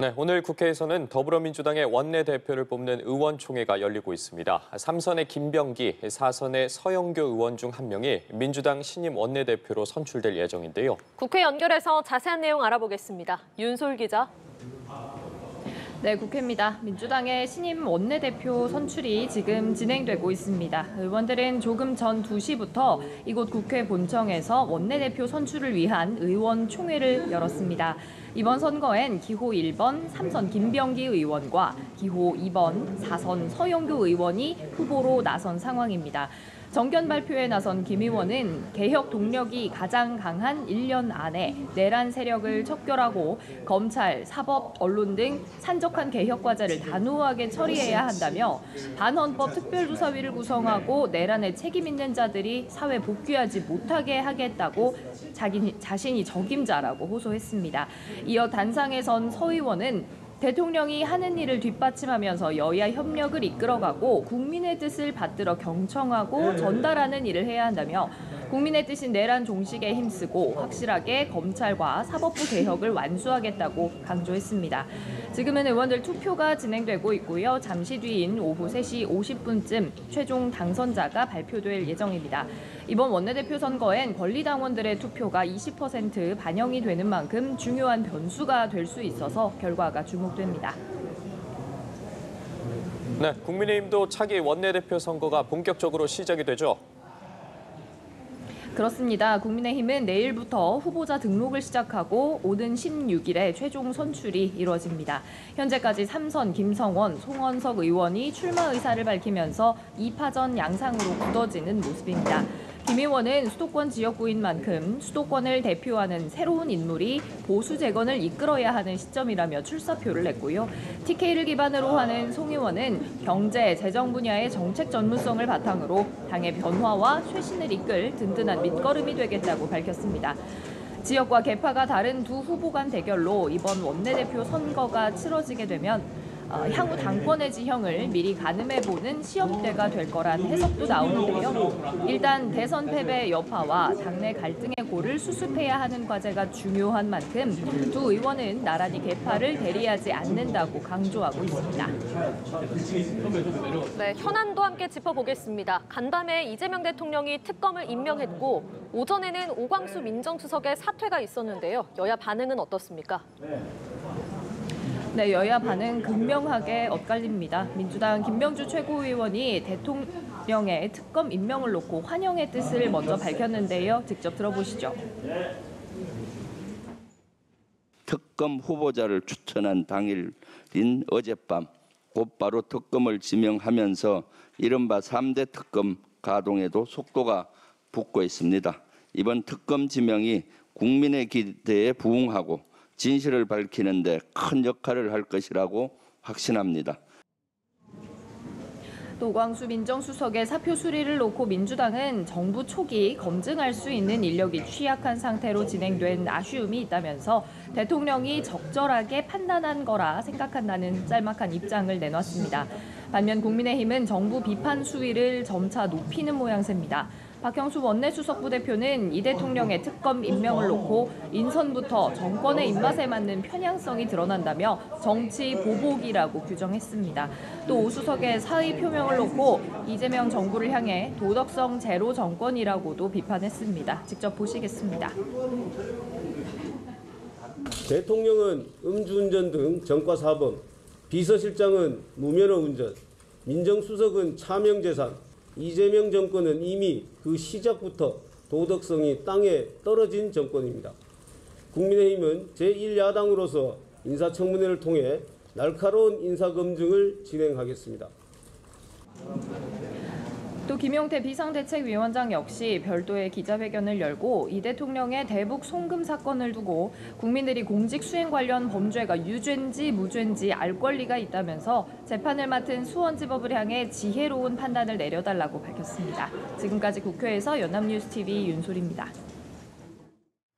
네, 오늘 국회에서는 더불어민주당의 원내대표를 뽑는 의원총회가 열리고 있습니다. 3선의 김병기, 4선의 서영교 의원 중 한 명이 민주당 신임 원내대표로 선출될 예정인데요. 국회 연결해서 자세한 내용 알아보겠습니다. 윤솔 기자. 네, 국회입니다. 민주당의 신임 원내대표 선출이 지금 진행되고 있습니다. 의원들은 조금 전 2시부터 이곳 국회 본청에서 원내대표 선출을 위한 의원총회를 열었습니다. 이번 선거엔 기호 1번 3선 김병기 의원과 기호 2번 4선 서영교 의원이 후보로 나선 상황입니다. 정견 발표에 나선 김 의원은 개혁 동력이 가장 강한 1년 안에 내란 세력을 척결하고 검찰, 사법, 언론 등 산적한 개혁 과제를 단호하게 처리해야 한다며 반헌법 특별조사위를 구성하고 내란에 책임 있는 자들이 사회 복귀하지 못하게 하겠다고 자신이 적임자라고 호소했습니다. 이어 단상에 선 서 의원은 대통령이 하는 일을 뒷받침하면서 여야 협력을 이끌어가고 국민의 뜻을 받들어 경청하고 전달하는 일을 해야 한다며 국민의 뜻인 내란 종식에 힘쓰고 확실하게 검찰과 사법부 개혁을 완수하겠다고 강조했습니다. 지금은 의원들 투표가 진행되고 있고요. 잠시 뒤인 오후 3시 50분쯤 최종 당선자가 발표될 예정입니다. 이번 원내대표 선거엔 권리당원들의 투표가 20% 반영이 되는 만큼 중요한 변수가 될 수 있어서 결과가 주목됩니다. 네, 국민의힘도 차기 원내대표 선거가 본격적으로 시작이 되죠. 그렇습니다. 국민의힘은 내일부터 후보자 등록을 시작하고 오는 16일에 최종 선출이 이루어집니다. 현재까지 3선 김성원, 송원석 의원이 출마 의사를 밝히면서 2파전 양상으로 굳어지는 모습입니다. 김 의원은 수도권 지역구인 만큼 수도권을 대표하는 새로운 인물이 보수 재건을 이끌어야 하는 시점이라며 출사표를 냈고요. TK를 기반으로 하는 송 의원은 경제, 재정 분야의 정책 전문성을 바탕으로 당의 변화와 쇄신을 이끌 든든한 밑거름이 되겠다고 밝혔습니다. 지역과 계파가 다른 두 후보 간 대결로 이번 원내대표 선거가 치러지게 되면 향후 당권의 지형을 미리 가늠해보는 시험대가 될 거란 해석도 나오는데요. 일단 대선 패배 여파와 당내 갈등의 골을 수습해야 하는 과제가 중요한 만큼 두 의원은 나란히 계파를 대리하지 않는다고 강조하고 있습니다. 네, 현안도 함께 짚어보겠습니다. 간밤에 이재명 대통령이 특검을 임명했고 오전에는 오광수 민정수석의 사퇴가 있었는데요. 여야 반응은 어떻습니까? 네, 여야 반응 극명하게 엇갈립니다. 민주당 김병주 최고위원이 대통령의 특검 임명을 놓고 환영의 뜻을 먼저 밝혔는데요. 직접 들어보시죠. 특검 후보자를 추천한 당일인 어젯밤 곧바로 특검을 지명하면서 이른바 3대 특검 가동에도 속도가 붙고 있습니다. 이번 특검 지명이 국민의 기대에 부응하고 진실을 밝히는 데 큰 역할을 할 것이라고 확신합니다. 또 오광수 민정수석의 사표 수리를 놓고 민주당은 정부 초기 검증할 수 있는 인력이 취약한 상태로 진행된 아쉬움이 있다면서 대통령이 적절하게 판단한 거라 생각한다는 짤막한 입장을 내놨습니다. 반면 국민의힘은 정부 비판 수위를 점차 높이는 모양새입니다. 박형수 원내수석부 대표는 이 대통령의 특검 임명을 놓고 인선부터 정권의 입맛에 맞는 편향성이 드러난다며 정치 보복이라고 규정했습니다. 또 오 수석의 사의 표명을 놓고 이재명 정부를 향해 도덕성 제로 정권이라고도 비판했습니다. 직접 보시겠습니다. 대통령은 음주운전 등 전과사범, 비서실장은 무면허 운전, 민정수석은 차명재산, 이재명 정권은 이미 그 시작부터 도덕성이 땅에 떨어진 정권입니다. 국민의힘은 제1야당으로서 인사청문회를 통해 날카로운 인사검증을 진행하겠습니다. 또 김용태 비상대책위원장 역시 별도의 기자회견을 열고 이 대통령의 대북 송금 사건을 두고 국민들이 공직 수행 관련 범죄가 유죄인지 무죄인지 알 권리가 있다면서 재판을 맡은 수원지법을 향해 지혜로운 판단을 내려달라고 밝혔습니다. 지금까지 국회에서 연합뉴스TV 윤솔입니다.